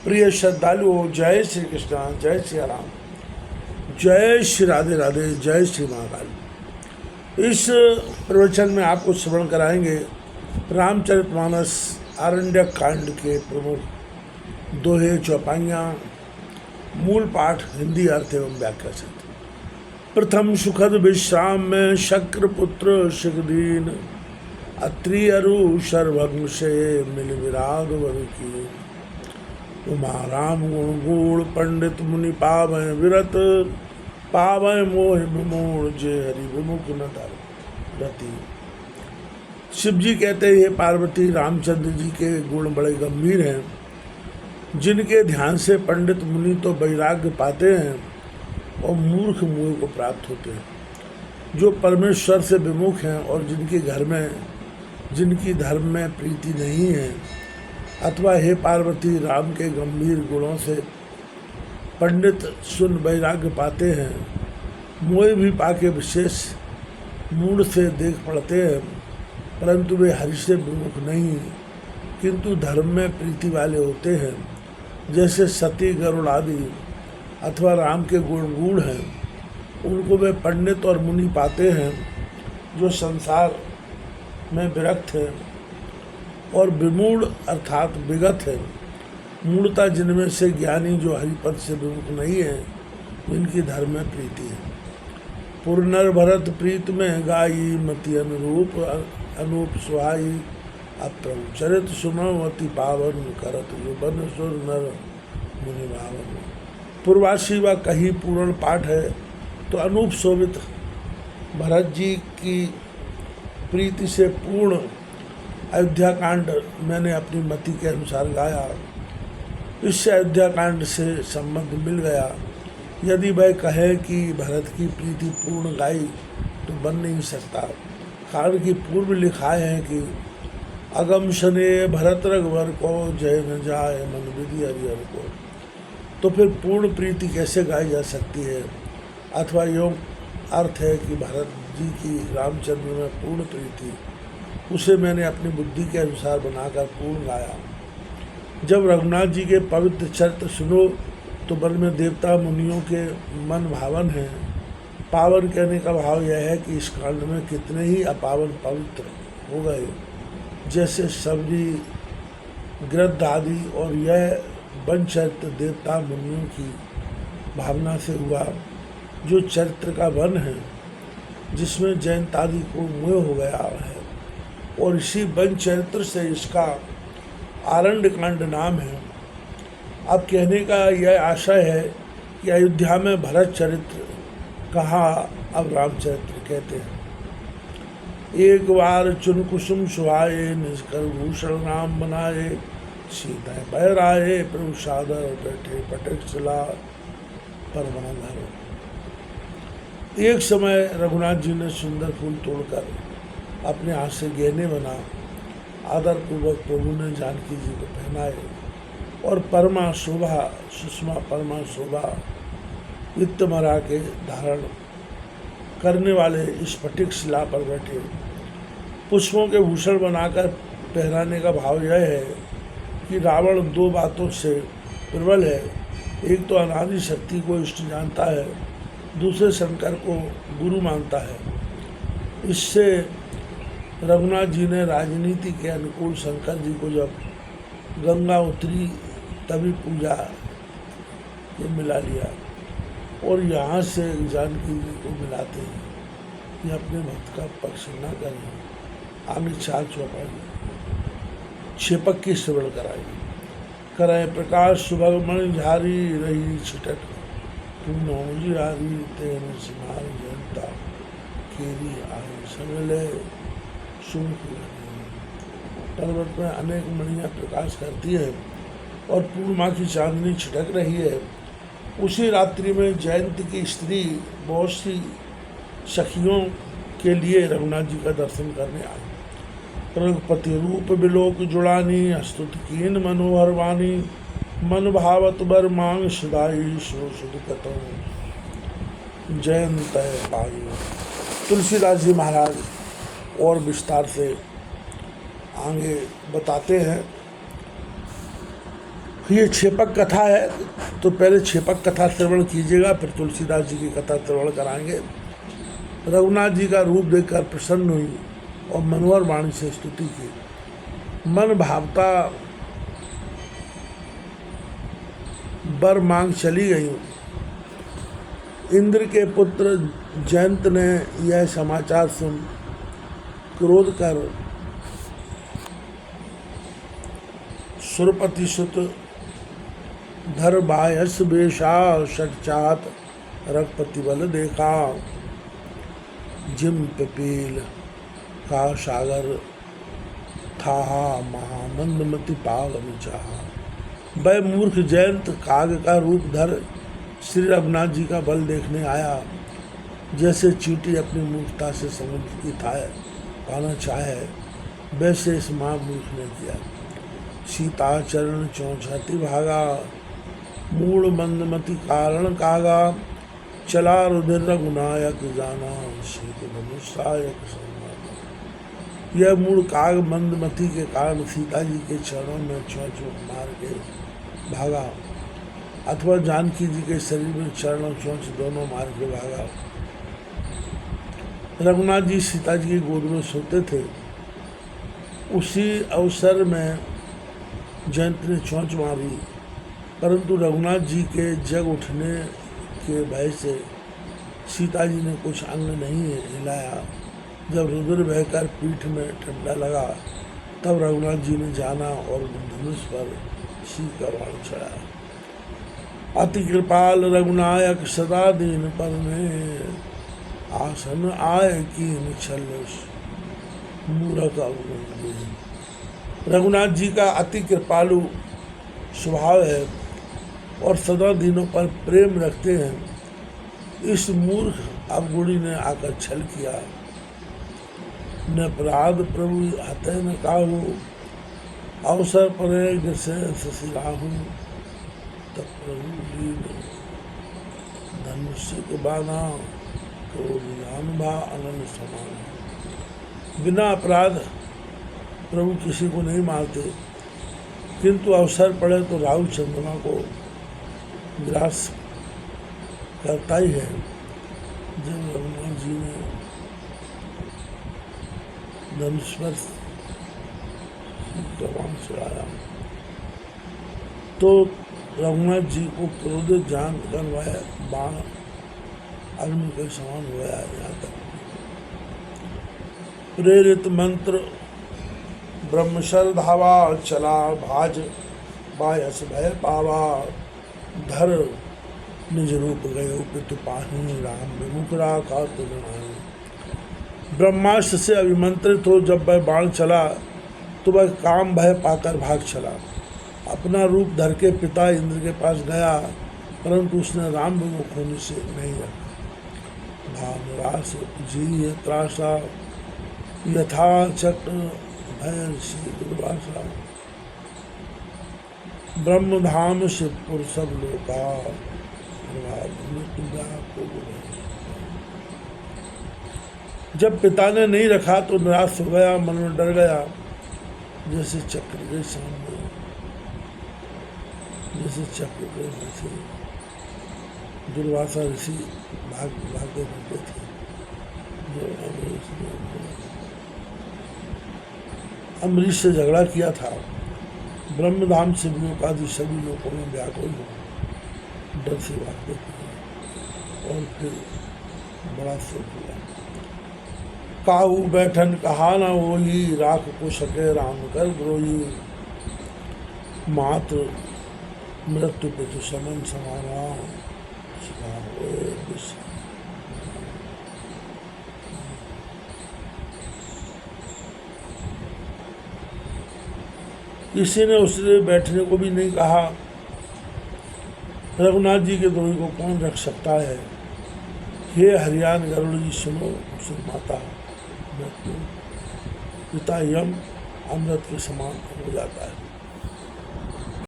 प्रिय श्रद्धालुओं, जय श्री कृष्ण, जय श्री राम, जय श्री राधे राधे, जय श्री महाकाल। इस प्रवचन में आपको श्रवण कराएंगे रामचरितमानस आरण्यक कांड के प्रमुख दोहे चौपाइयाँ। मूल पाठ हिंदी अर्थ एवं व्याख्या से। प्रथम सुखद विश्राम में शक्र पुत्र शिखदीन, अत्रि अरु सर्वघ्न से मिल विराग वर की। उमा राम गुण गूढ़ पंडित मुनि पावै विरत, पावै मोह विमूढ़ जे हरि विमुख न धर रति। शिव जी कहते हैं, पार्वती रामचंद्र जी के गुण बड़े गंभीर हैं, जिनके ध्यान से पंडित मुनि तो वैराग्य पाते हैं और मूर्ख मोह को प्राप्त होते हैं। जो परमेश्वर से विमुख हैं और जिनकी धर्म में प्रीति नहीं है, अथवा हे पार्वती राम के गंभीर गुणों से पंडित सुन वैराग्य पाते हैं, मोह भी पाके विशेष मूड से देख पड़ते हैं, परंतु वे हरि से विमुख नहीं किंतु धर्म में प्रीति वाले होते हैं। जैसे सती गरुड़ आदि अथवा राम के गुण गूढ़ हैं, उनको वे पंडित और मुनि पाते हैं। जो संसार में विरक्त है और विमूढ़ अर्थात विगत है, मूढ़ता जिनमें से ज्ञानी जो हरिपद से विमुख नहीं है, जिनकी धर्म में प्रीति है। पुरनर भरत प्रीत में गाई मति अनुरूप अनूप सुहाई, अप्रभु चरित सुनवती पावन करत जो बन सुर नर मुनि भावन। पूर्वासी व कही पूर्ण पाठ है तो अनूप शोभित भरत जी की प्रीति से पूर्ण अयोध्या कांड मैंने अपनी मति के अनुसार गाया। इससे अयोध्या कांड से संबंध मिल गया। यदि वह कहे कि भरत की प्रीति पूर्ण गाई तो बन नहीं सकता, कारण कि पूर्व लिखा है कि अगम शने भरत रघुवर को जय न जाए मन विधि हरिहर को। तो फिर पूर्ण प्रीति कैसे गाई जा सकती है? अथवा योग अर्थ है कि भरत जी की रामचंद्र में पूर्ण प्रीति, उसे मैंने अपनी बुद्धि के अनुसार बनाकर पूर्ण गाया। जब रघुनाथ जी के पवित्र चरित्र सुनो तो मन में देवता मुनियों के मन भावन है। पावन कहने का भाव यह है कि इस कांड में कितने ही अपावन पवित्र हो गए, जैसे सबरी गृद्ध आदि। और यह वन चरित्र देवता मुनियों की भावना से हुआ। जो चरित्र का वन है, जिसमें जयंतादि को मोह हो गया है, और इसी वन चरित्र से इसका आरण्य कांड नाम है। अब कहने का यह आशय है कि अयोध्या में भरत चरित्र कहा, अब रामचरित्र कहते हैं। एक बार चुन कुसुम सुहाए, निष्कर भूषण राम बनाए, सीता बहराए प्रभु सादर बैठे पटक सिला परमना धरो। एक समय रघुनाथ जी ने सुंदर फूल तोड़कर अपने हाथ से गहने बना आदर पूर्वक प्रभु ने जानकी जी को पहनाए, और परमा शोभा सुषमा परमा शोभा वित्त मरा के धारण करने वाले स्फटिक शिला पर बैठे पुष्पों के भूषण बनाकर पहनाने का भाव यह है कि रावण दो बातों से प्रबल है। एक तो अनादि शक्ति को इष्ट जानता है, दूसरे शंकर को गुरु मानता है। इससे रघुनाथ जी ने राजनीति के अनुकूल शंकर जी को जब गंगा उतरी तभी पूजा के मिला लिया, और यहाँ से जानकी जी को मिलाते हैं कि अपने भक्त का पक्ष न करें। आगे 4 चौपाई छेपक की श्रवण कराए प्रकाश सुबह मणि झारी रही छिटक, पूर्णोजिहारी तेन सिमार जनता केरी आए समले सुमुख। पर्वत में अनेक मणियाँ प्रकाश करती है और पूर्णिमा की चांदनी छिटक रही है। उसी रात्रि में जयंत की स्त्री बहुत सी सखियों के लिए रघुनाथ जी का दर्शन करने आई। रघुपति रूप बिलोक जुड़ानी, स्तुत कीन मनोहर वाणी, मन भावत बर मांग सदाई सो सुध कतौ जयंत पाई। तुलसीदास जी महाराज और विस्तार से आगे बताते हैं। ये छेपक कथा है, तो पहले छेपक कथा श्रवण कीजिएगा, फिर तुलसीदास जी की कथा श्रवण कराएंगे। रघुनाथ जी का रूप देखकर प्रसन्न हुई और मनोहर वाणी से स्तुति की। मन भावता बर मांग चली गई। इंद्र के पुत्र जयंत ने यह समाचार सुन क्रोध कर सुरपति सुत धर बायस बेशा षटचात रघुपति बल देखा। जिम पिपील का सागर था महामंदमति पावन चाहा। वह मूर्ख जयंत काग का रूप धर श्री रघुनाथ जी का बल देखने आया। जैसे चींटी अपनी मूर्खता से समुद्र की थाह पाना चाहे, वैसे इस महामूर्ख ने किया। सीता चरण चौंछाती भागा, मूल मंदमति कारण कागा। चला रुधिर रघुनायक जाना, शीत धनुषायक सम्मान। यह मूल काग मंदमति के कारण सीता जी के चरणों में चोंच मार के भागा, अथवा जानकी जी के शरीर में चरण और चोंच दोनों मार के भागा। रघुनाथ जी सीता जी की गोद में सोते थे। उसी अवसर में जयंत ने चोंच मारी, परंतु रघुनाथ जी के जग उठने के भय से सीता जी ने कुछ अंग नहीं हिलाया। जब रुधिर बहकर पीठ में ठंडा लगा, तब रघुनाथ जी ने जाना और धनुष पर सी का बाण चढ़ाया। अति कृपाल रघुनायक सदा दीन पर में, आसन आय कीन छल मूरख अवगुण। रघुनाथ जी का अति कृपालु स्वभाव है और सदा दीनों पर प्रेम रखते हैं। इस मूर्ख अवगुणी ने आकर छल किया। न अपराध प्रभु हते न काहू, अवसर पर शशिराहू। तब प्रभु जी ने धनुष्य के बाना, क्रोधानुभा अनंत समान। बिना अपराध प्रभु किसी को नहीं मारते, किंतु अवसर पड़े तो राहु चंद्रमा को ग्रास करता ही है। जब रघुनाथ जी ने धनुष पर बाण चढ़ाया तो रघुनाथ जी को क्रोधित जान कर वह बाण अग्नि के समान हुआ। यहाँ तक प्रेरित मंत्र ब्रह्मशर धावा, चला भाज बायस भय पावा। धर निज रूप गयो पितु पाही, राम विमुखरा का तुलनाई। ब्रह्मास्त्र से अभिमंत्रित हो जब वह बाण चला तो वह काम भय पाकर भाग चला। अपना रूप धर के पिता इंद्र के पास गया, परंतु उसने राम विमुख होने से नहीं रखा। भानुरास जी त्रासा, यथा चक्र भय श्री दुर्वासा। ब्रह्मधाम शिवपुर सब लोका, जब पिता ने नहीं रखा तो निराश हो गया, मन में डर गया। जैसे चक्र के सामने, जैसे चक्र के नीचे दुर्वासा ऋषि भागते फिरते थे। अम्बरीश से झगड़ा किया था। ब्रह्मधाम से लोक आदि सभी लोगों में व्याकुल हो डर से भागते थे और फिर बड़ा शोक हुआ। काहू बैठन कहा न होई, राख को सके राम कर द्रोही। मात्र मृत्यु पितु समन समाना, किसी ने उससे बैठने को भी नहीं कहा। रघुनाथ जी के द्रोही को कौन रख सकता है। हे हरियाण गरुड़ जी सुनो, माता मृत्यु पिता यम अमृत के समान हो जाता है।